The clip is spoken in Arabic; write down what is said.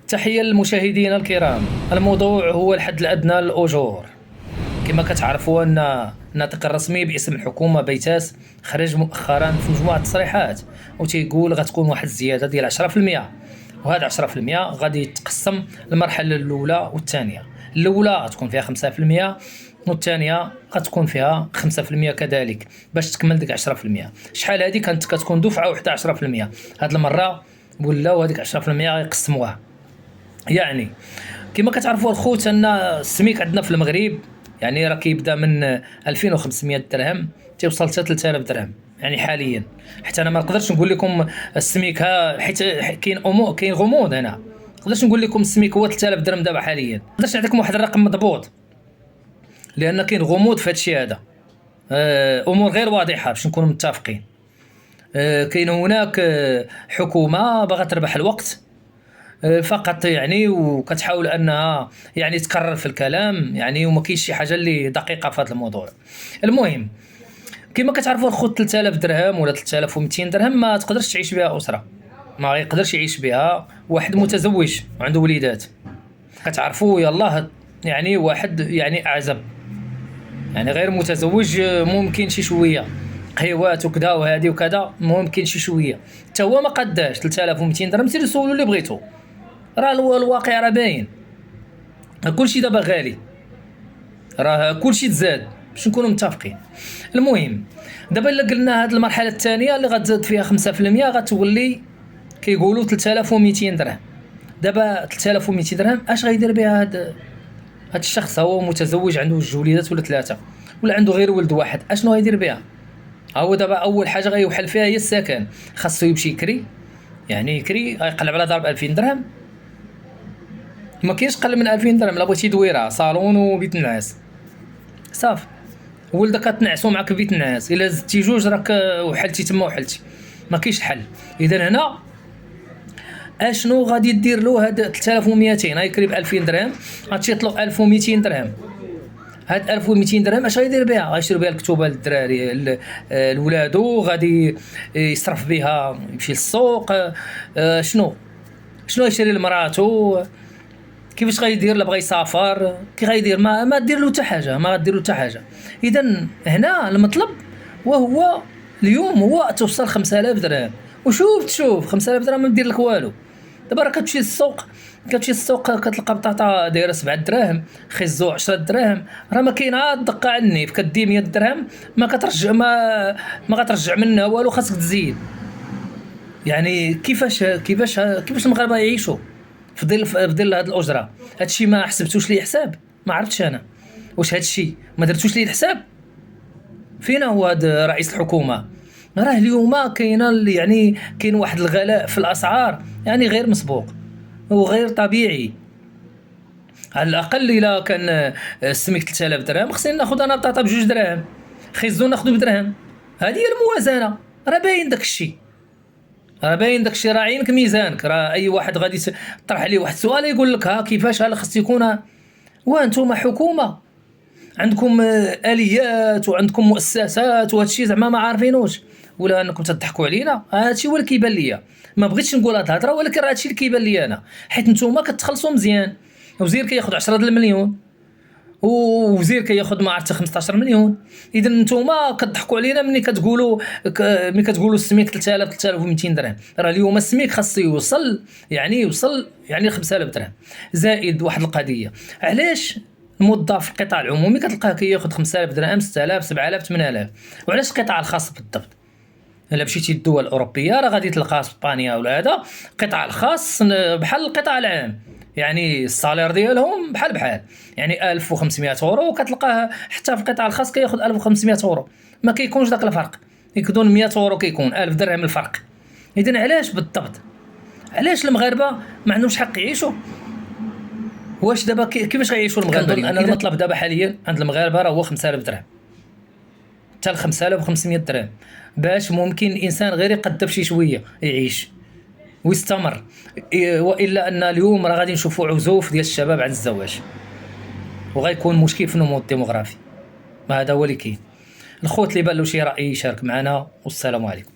تحية للمشاهدين الكرام. الموضوع هو الحد الأدنى للأجور. كما كتعرفوا أن الناطق الرسمي باسم الحكومة بيتاس خرج مؤخرا في مجموعة تصريحات وتيقول غتكون واحد الزيادة ديال 10%، وهذا 10% غادي يتقسم المرحلة الأولى والثانية. الأولى غتكون فيها 5% والثانية غتكون فيها 5% كذلك باش تكمل ديك 10%. شحال هذه كانت كتكون دفعة وحدة 10%، هاد المرة ولاو هذيك 10% غيقسموها. يعني كما كتعرفوا الخوت ان السميك عندنا في المغرب يعني راه كيبدا من 2500 درهم تيوصل حتى 3000 درهم يعني حاليا. حتى انا ما نقدرش نقول لكم السميك حيت كاين غموض هنا. ما نقدرش نقول لكم السميك هو 3000 درهم دابا حاليا، ما نقدرش نعطيكم واحد الرقم مضبوط لان كاين غموض في هذا الشيء هذا. امور غير واضحه باش نكونوا متفقين. كاين هناك حكومه باغا تربح الوقت فقط يعني، وكتحاول انها يعني تكرر في الكلام يعني، وما كاينش شي حاجه اللي دقيقه في هذا الموضوع. المهم كما كتعرفوا الخوت 3000 درهم ولا 3200 درهم ما تقدرش تعيش بها اسره، ما يقدرش يعيش بها واحد متزوج وعنده وليدات. كتعرفوا يلاه يعني واحد يعني اعزب يعني غير متزوج ممكن شي شويه قهوات وكذا وهذه وكذا ممكن شي شويه، حتى هو ما قداش 3200 درهم. سيروا سولوا اللي بغيتو، راه الواقع راه باين. كلشي دابا غالي، راه كلشي تزاد باش نكونوا متفقين. المهم دابا الا قلنا هذه المرحله الثانيه اللي غتزاد فيها 5% غتولي كيقولوا 3200 درهم. دابا 3200 درهم اش غيدير بها هذا الشخص؟ هو متزوج عنده جوج وليدات ولا ثلاثه ولا عنده غير ولد واحد، اشنو غيدير بها؟ هو دابا اول حاجه غيوحل فيها هي السكن، خاصو يمشي يكري، يعني يكري غيقلب على ضرب 2000 درهم. ما كاينش قل من 2000 درهم. لا بغيتي دويره صالون وبيت النعاس صافي، ولدك كتنعسو معاك في بيت النعاس، الا زدتي جوج راك وحلتي تما وحلتي، ما كاينش حل. اذا هنا اشنو غادي دير له هاد 3200 غيكري ب 2000 درهم غاتمشي يطلق 1200 درهم. هاد 1200 درهم اش غيدير بها؟ غيشري بها الكتوبه للدراري لولادو، غادي يصرف بها، يمشي للسوق، شنو يشري لمراتو، كيفاش غيدير؟ لا بغى يسافر كي غيدير؟ ما دير له حتى حاجه، ما غدير له حتى حاجه. اذا هنا المطلب وهو اليوم هو توصل 5000 درهم. تشوف 5000 درهم ما دير لك والو. دابا راه كتمشي للسوق كتلقى بطاطا دايره 7 دراهم، خيزو 10 دراهم، راه ما كاين عاد دقه على النيف كدي 100 درهم ما كترجع ما غترجع منها والو، خاصك تزيد. يعني كيفاش المغاربه يعيشوا في ظل هذه الاجره؟ هادشي ما حسبتوش ليه حساب؟ ما عرفتش انا واش هادشي ما درتوش ليه الحساب. فينا هو هذا رئيس الحكومه؟ راه اليوم كاينه يعني كاين واحد الغلاء في الاسعار يعني غير مسبوق وغير طبيعي. على الاقل الا كان السميك 3000 درهم خصني ناخذ انا بطاطا ب2 دراهم، خيزو ناخذ بدرهم. هذه هي الموازنه، راه باين داك الشيء، راه عينك ميزانك. راه اي واحد غادي طرح عليه واحد السؤال يقول لك ها كيفاش هذا خص يكون. وانتم حكومه عندكم اليات وعندكم مؤسسات وهذا الشيء زعما ما عارفينوش، ولا انكم تضحكوا علينا؟ هذا الشيء هو اللي كيبان ليا. ما بغيتش نقول هاد الهضره ولكن راه هذا الشيء اللي كيبان ليا انا، حيت نتوما كتخلصوا مزيان. وزير كياخذ 10 المليون ووزير كياخذ ما عرفت 15 مليون. اذا نتوما كتضحكوا علينا ملي كتقولوا السميك 3200 درهم. راه اليوم السميك خاصو يوصل يعني 5000 درهم. زائد واحد القضيه، علاش الموظف في القطاع العمومي كتلقاه كياخذ 5000 درهم 6000 7000 8000، وعلاش القطاع الخاص بالضبط؟ الا مشيتي للدول الاوروبيه راه غادي تلقى اسبانيا ولا هذا القطاع الخاص بحال القطاع العام، يعني الصالير ديالهم بحال يعني 1500 اورو، وكتلقاه حتى في القطاع الخاص كياخذ 1500 اورو. ما كيكونش داك الفرق، يكون 100 اورو كيكون 1000 درهم الفرق. اذا علاش بالضبط؟ علاش المغاربه ما عندهمش حق يعيشوا؟ واش دابا كيفاش غيعيشوا المغاربه؟ انا المطلب دابا حاليا عند المغاربه راه هو 5000 درهم حتى 5500 درهم باش ممكن الانسان غير يقدر شي شويه يعيش ويستمر. والا ان اليوم راه غادي نشوفوا عزوف ديال الشباب عن الزواج، وغيكون مشكل في النمو الديموغرافي. ما هذا هو اللي كاين. الخوت اللي بان له شي راي يشارك معنا، والسلام عليكم.